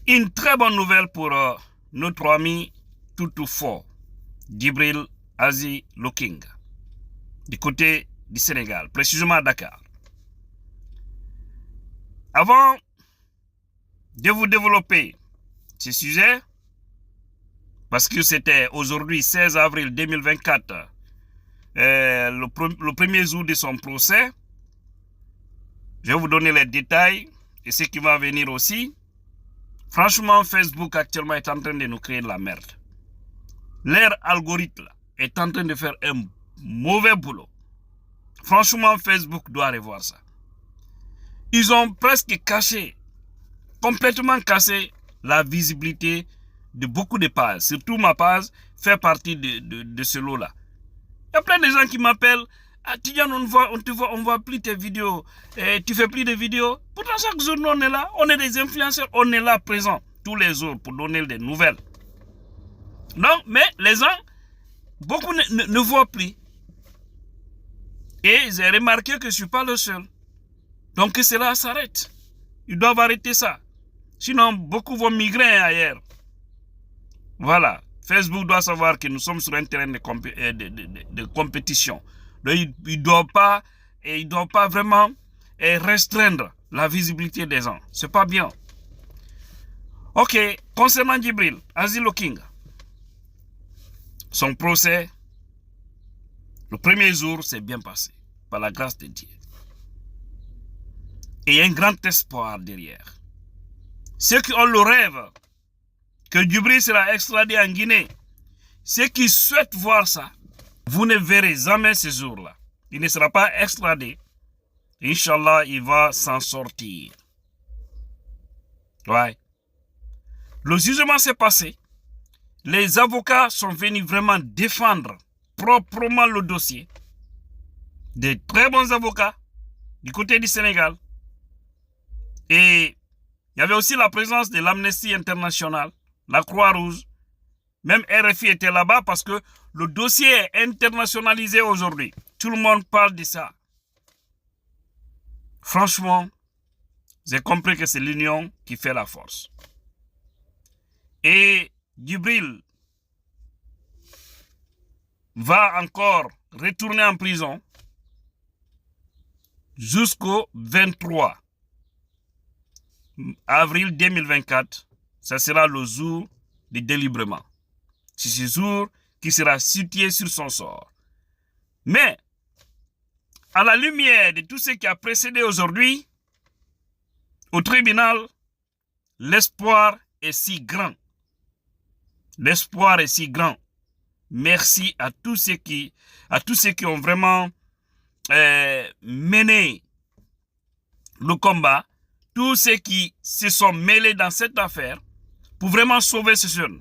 Une très bonne nouvelle pour notre ami Toutoufo, Djibril Azy Loking, du côté du Sénégal, précisément à Dakar. Avant de vous développer ce sujet, parce que c'était aujourd'hui 16 avril 2024, le premier jour de son procès, je vais vous donner les détails et ce qui va venir aussi. Franchement, Facebook actuellement est en train de nous créer de la merde. Leur algorithme est en train de faire un mauvais boulot. Franchement, Facebook doit revoir ça. Ils ont presque caché, complètement cassé la visibilité de beaucoup de pages. Surtout ma page fait partie de ce lot-là. Il y a plein de gens qui m'appellent. Ah, Tidiane, on voit plus tes vidéos. Tu fais plus de vidéos. Pourtant, chaque jour, nous, on est là. On est des influenceurs. On est là présents tous les jours pour donner des nouvelles. Non, mais les gens, beaucoup ne voient plus. Et j'ai remarqué que je ne suis pas le seul. Donc, que cela s'arrête. Ils doivent arrêter ça. Sinon, beaucoup vont migrer ailleurs. Voilà. Facebook doit savoir que nous sommes sur un terrain de compétition. Donc, il ne doit pas vraiment restreindre la visibilité des gens. C'est pas bien. Ok, concernant Djibril Azy Loking, son procès, le premier jour s'est bien passé, par la grâce de Dieu. Et il y a un grand espoir derrière. Ceux qui ont le rêve que Djibril sera extradé en Guinée, ceux qui souhaitent voir ça, vous ne verrez jamais ce jour-là. Il ne sera pas extradé. Inch'Allah, il va s'en sortir. Ouais. Le jugement s'est passé. Les avocats sont venus vraiment défendre proprement le dossier. Des très bons avocats du côté du Sénégal. Et il y avait aussi la présence de l'Amnesty International, la Croix-Rouge. Même RFI était là-bas parce que le dossier est internationalisé aujourd'hui. Tout le monde parle de ça. Franchement, j'ai compris que c'est l'union qui fait la force. Et Djibril va encore retourner en prison jusqu'au 23 avril 2024. Ça sera le jour du délivrement. C'est ce jour qui sera situé sur son sort. Mais, à la lumière de tout ce qui a précédé aujourd'hui, au tribunal, l'espoir est si grand. L'espoir est si grand. Merci à tous ceux qui ont vraiment mené le combat, tous ceux qui se sont mêlés dans cette affaire pour vraiment sauver ce jeune.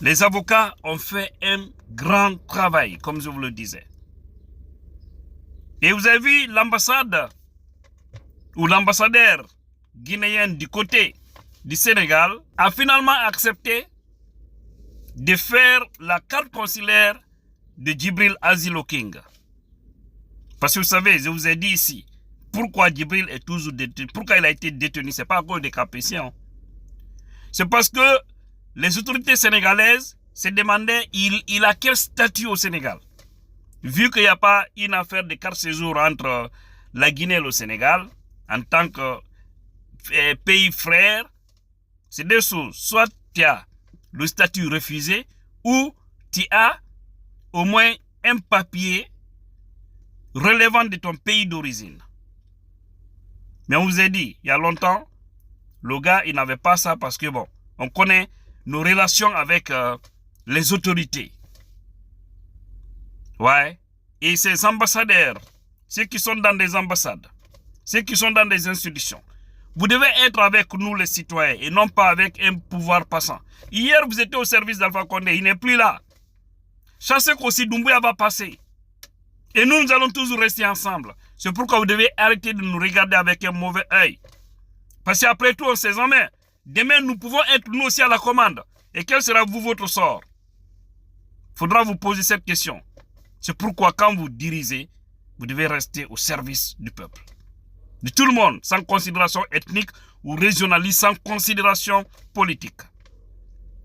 Les avocats ont fait un grand travail, comme je vous le disais. Et vous avez vu l'ambassade ou l'ambassadeur guinéen du côté du Sénégal a finalement accepté de faire la carte consulaire de Djibril Azy Loking. Parce que vous savez, je vous ai dit ici, pourquoi Djibril est toujours détenu, pourquoi il a été détenu, ce n'est pas à cause des capétiens. C'est parce que les autorités sénégalaises se demandaient, il a quel statut au Sénégal? Vu qu'il n'y a pas une affaire de carte séjour entre la Guinée et le Sénégal, en tant que pays frère, c'est deux choses. Soit tu as le statut refusé, ou tu as au moins un papier relevant de ton pays d'origine. Mais on vous a dit, il y a longtemps, le gars, il n'avait pas ça parce que, bon, on connaît nos relations avec les autorités. Ouais. Et ces ambassadeurs, ceux qui sont dans des ambassades, ceux qui sont dans des institutions, vous devez être avec nous les citoyens et non pas avec un pouvoir passant. Hier, vous étiez au service d'Alpha Condé, il n'est plus là. Chassez qu'aussi Doumbouya va passer. Et nous allons toujours rester ensemble. C'est pourquoi vous devez arrêter de nous regarder avec un mauvais œil. Parce qu'après tout, on ne sait jamais. Demain, nous pouvons être nous aussi à la commande. Et quel sera votre sort? Il faudra vous poser cette question. C'est pourquoi quand vous dirigez, vous devez rester au service du peuple. De tout le monde, sans considération ethnique ou régionalistes sans considération politique.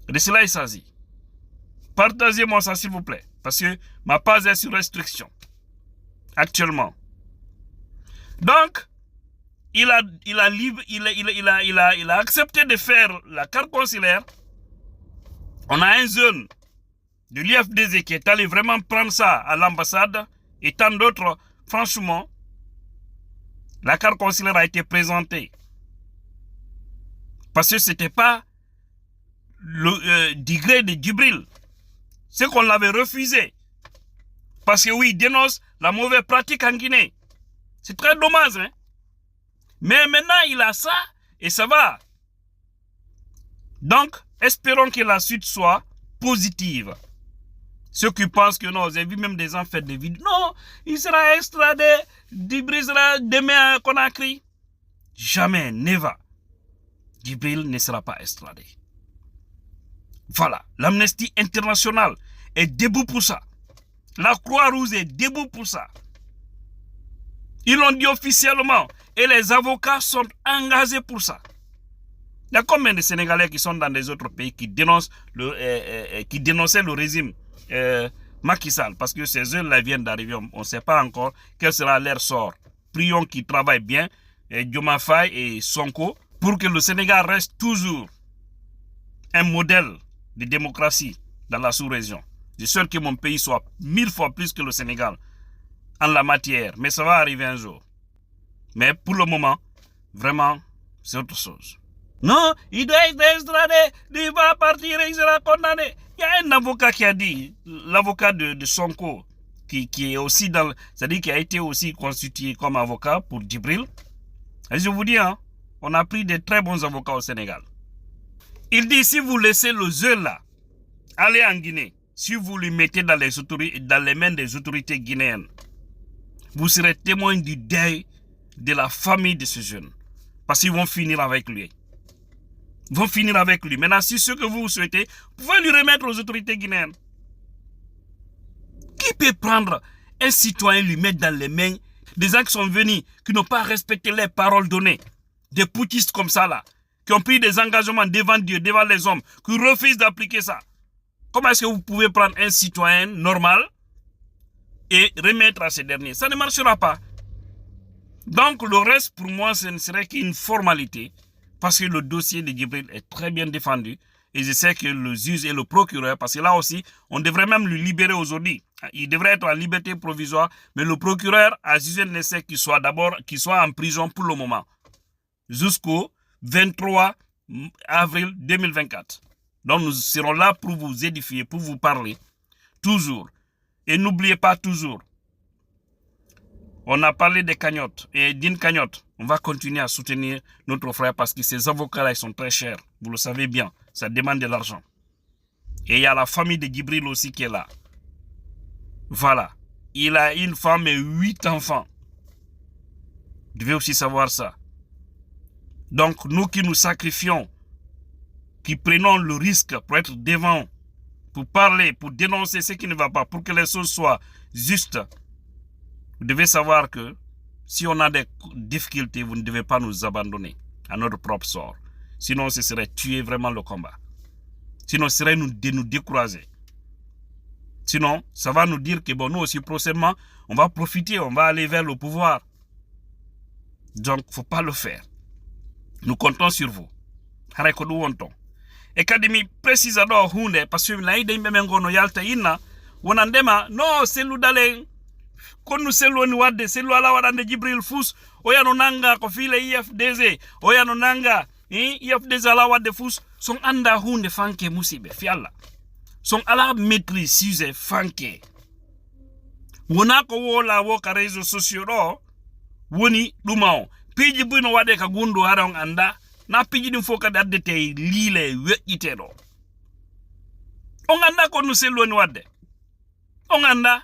De cela il s'agit. Partagez-moi ça s'il vous plaît, parce que ma page est sur restriction actuellement. Donc, il a accepté de faire la carte consulaire. On a un jeune de l'IFDZ qui est allé vraiment prendre ça à l'ambassade et tant d'autres. Franchement, la carte consulaire a été présentée parce que ce n'était pas le degré de Djibril. C'est qu'on l'avait refusé. Parce que oui, il dénonce la mauvaise pratique en Guinée. C'est très dommage. Hein? Mais maintenant, il a ça et ça va. Donc, espérons que la suite soit positive. Ceux qui pensent que non, j'ai vu même des gens faire des vidéos. Non, il sera extradé. Djibril sera demain à Conakry. Jamais, never. Djibril ne sera pas extradé. Voilà, l'Amnesty International est debout pour ça. La Croix-Rouge est debout pour ça. Ils l'ont dit officiellement et les avocats sont engagés pour ça. Il y a combien de Sénégalais qui sont dans des autres pays qui dénoncent qui dénonçaient le régime Macky Sall parce que ces jeunes-là viennent d'arriver, on ne sait pas encore quel sera leur sort. Prions qu'ils travaillent bien, Diomaye Faye et Sonko, pour que le Sénégal reste toujours un modèle de démocratie dans la sous-région. Je souhaite que mon pays soit 1000 fois plus que le Sénégal en la matière, mais ça va arriver un jour. Mais pour le moment, vraiment, c'est autre chose. Non, il doit être extradé, il va partir, il sera condamné. Il y a un avocat qui a dit, l'avocat de Sonko, qui est aussi dans, c'est-à-dire qui a été aussi constitué comme avocat pour Djibril. Et je vous dis, hein, on a pris de très bons avocats au Sénégal. Il dit, si vous laissez le jeune là aller en Guinée, si vous le mettez dans les mains des autorités guinéennes, vous serez témoin du deuil de la famille de ce jeune. Parce qu'ils vont finir avec lui. Ils vont finir avec lui. Maintenant, si ce que vous souhaitez, vous pouvez lui remettre aux autorités guinéennes. Qui peut prendre un citoyen et lui mettre dans les mains des gens qui sont venus, qui n'ont pas respecté les paroles données, des putschistes comme ça là, qui ont pris des engagements devant Dieu, devant les hommes, qui refusent d'appliquer ça. Comment est-ce que vous pouvez prendre un citoyen normal et remettre à ces derniers? Ça ne marchera pas. Donc le reste pour moi ce ne serait qu'une formalité parce que le dossier de Djibril est très bien défendu et je sais que le juge et le procureur, parce que là aussi on devrait même le libérer aujourd'hui. Il devrait être en liberté provisoire, mais le procureur a jugé nécessaire qu'il soit en prison pour le moment jusqu'au 23 avril 2024. Donc nous serons là pour vous édifier, pour vous parler toujours. Et n'oubliez pas toujours, on a parlé des cagnottes et d'une cagnotte. On va continuer à soutenir notre frère parce que ces avocats-là, ils sont très chers. Vous le savez bien, ça demande de l'argent. Et il y a la famille de Djibril aussi qui est là. Voilà. Il a une femme et 8 enfants. Vous devez aussi savoir ça. Donc nous qui nous sacrifions, qui prenons le risque pour être devant, pour parler, pour dénoncer ce qui ne va pas, pour que les choses soient justes, vous devez savoir que si on a des difficultés, vous ne devez pas nous abandonner à notre propre sort. Sinon, ce serait tuer vraiment le combat. Sinon, ce serait nous décourager. Sinon, ça va nous dire que bon, nous aussi, prochainement, on va profiter, on va aller vers le pouvoir. Donc, il ne faut pas le faire. Nous comptons sur vous. Académie précise alors hunde parce que na ide imbe ngono yalta ina wonandema no selu dalen konu selu ni wadde selu ala wadande Djibril Fus oyano nanga ko file IFDZ oyano nanga IFDZ ala wadde Fus son anda hunde fanke musibe fi Allah son ala maîtrise sujet fanke wona ko wola wo ka réseaux sociaux do woni dumao piji buno wade ka gundu haron anda na piji dum foka daddete lile wejjite do on anda ko no selu woni wadde on anda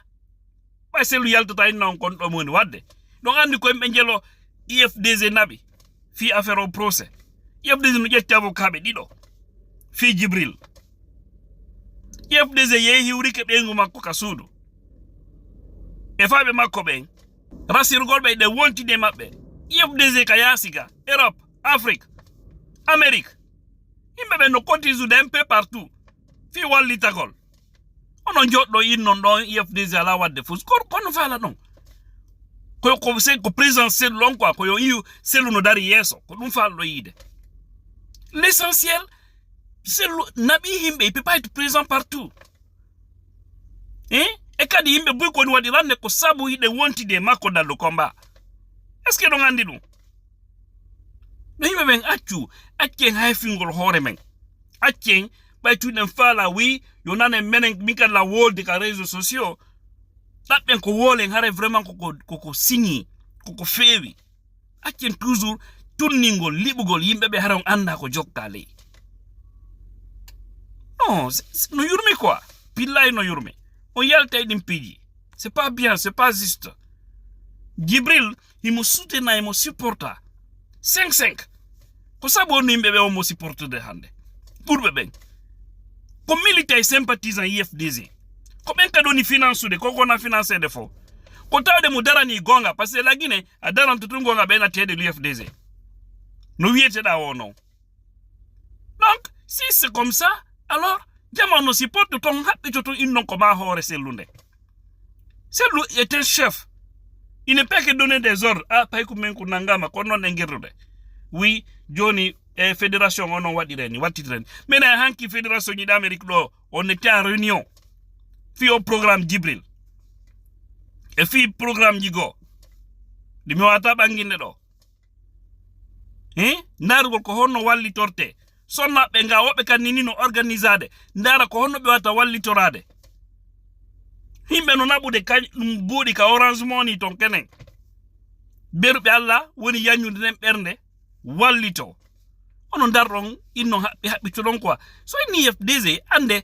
ba selu yaltata non kon do woni wadde don andi ko be jelo IFDZ nabi fi affaire au procès IFDZ no jetti avocat be dido fi Djibril IFDZ yehi wurike bengu makko ka suudu e faabe makko ben rasirgol be de wonti de mabbe IFDZ ka yasiga Europe Afrique Amérique. Imbe no cotisu d'un peu partout. Fi walli tagol. On jotdo non don IFDC ala wadde fous. Kono fala non. Ko se ko présent sel lon quoi ko yo yu selu no dari yeso. Ko dum fala do yide. L'essentiel c'est nabi himbe il peut pas être présent partout. Et kadi himbe buy ko wadi rande ko sabu hide wonti de mako dal le combat. Est-ce que don andi dum? No himbe ben accu hay fingol hore men. Accien bay tu den fala wi yo nane menen mika la wol de ka réseaux sociaux. Tapen ko wolen hare vraiment ko signi ko fewi. Accien toujours tunningol libugol yimbe be haron anda ko jokkale. Non, no yurme quoi. Billahi no yurme. On yalta dim piji. C'est pas bien, c'est pas juste. Gibril, il me soutient, il me supporte. 5-5. Ko sabo ni mbebe o mo supporte de hande. Pour bebe. Comme militaire sympathisant IFDC. Comme ka doni finance de ko na financer de fo. Ko taw de mudara ni gonga parce que la Guinée a daran tutun gonga be na tede l'IFDC. No wiete da wono. Donc, si c'est comme ça, alors Diamant no supporte ton happy to innon ko ma hore selunde. Selu est un chef. Il ne peut que donner des ordres. Ah, pas que nangama kono nengerude. Oui, Johnny fédération on wadireni, watitreni. Mais na hanki fédération ni d'Amérique do, on était en réunion. Fi au programme Gibril. Et fi programme Gigo. Dimi wata banginde do. Narugol ko honno walli torte. Sonna be nga wobe kan nini no organisade. Ndara ko honno be wata walli torade. Himbe no nabude kan budi ka Orange Money ton kenen. Berbe Allah woni yanyude den bernde wallito. Ono darron inno habbi to don quoi. So ni IFDC ande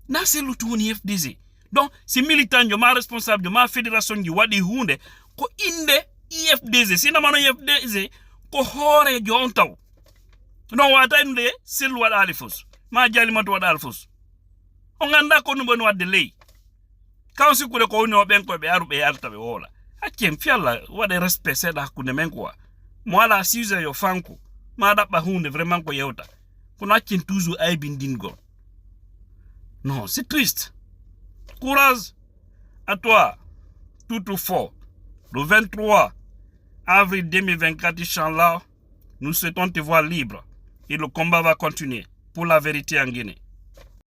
na selutu woni IFDC. Donc si militant jo ma responsable de ma fédération ji wadi hunde ko inde IFDC sina mano IFDC ko hore jontaw. Non wata inde sel wada alifus. Ma jali matu wada alifus. On ganda ko no bon wadde ley. Quand si kule ko no ben ko be aru be alta be wola. Hakem fiala wade respect seda hakune men quoi. Moi la size yo fanko. Ma da ba hunde vraiment ko yewta. Kono hakem toujours ay bindingo. Non, c'est triste. Courage à toi. Tout fort. Le 23 avril 2024, Inch'Allah, nous souhaitons te voir libre. Et le combat va continuer pour la vérité en Guinée.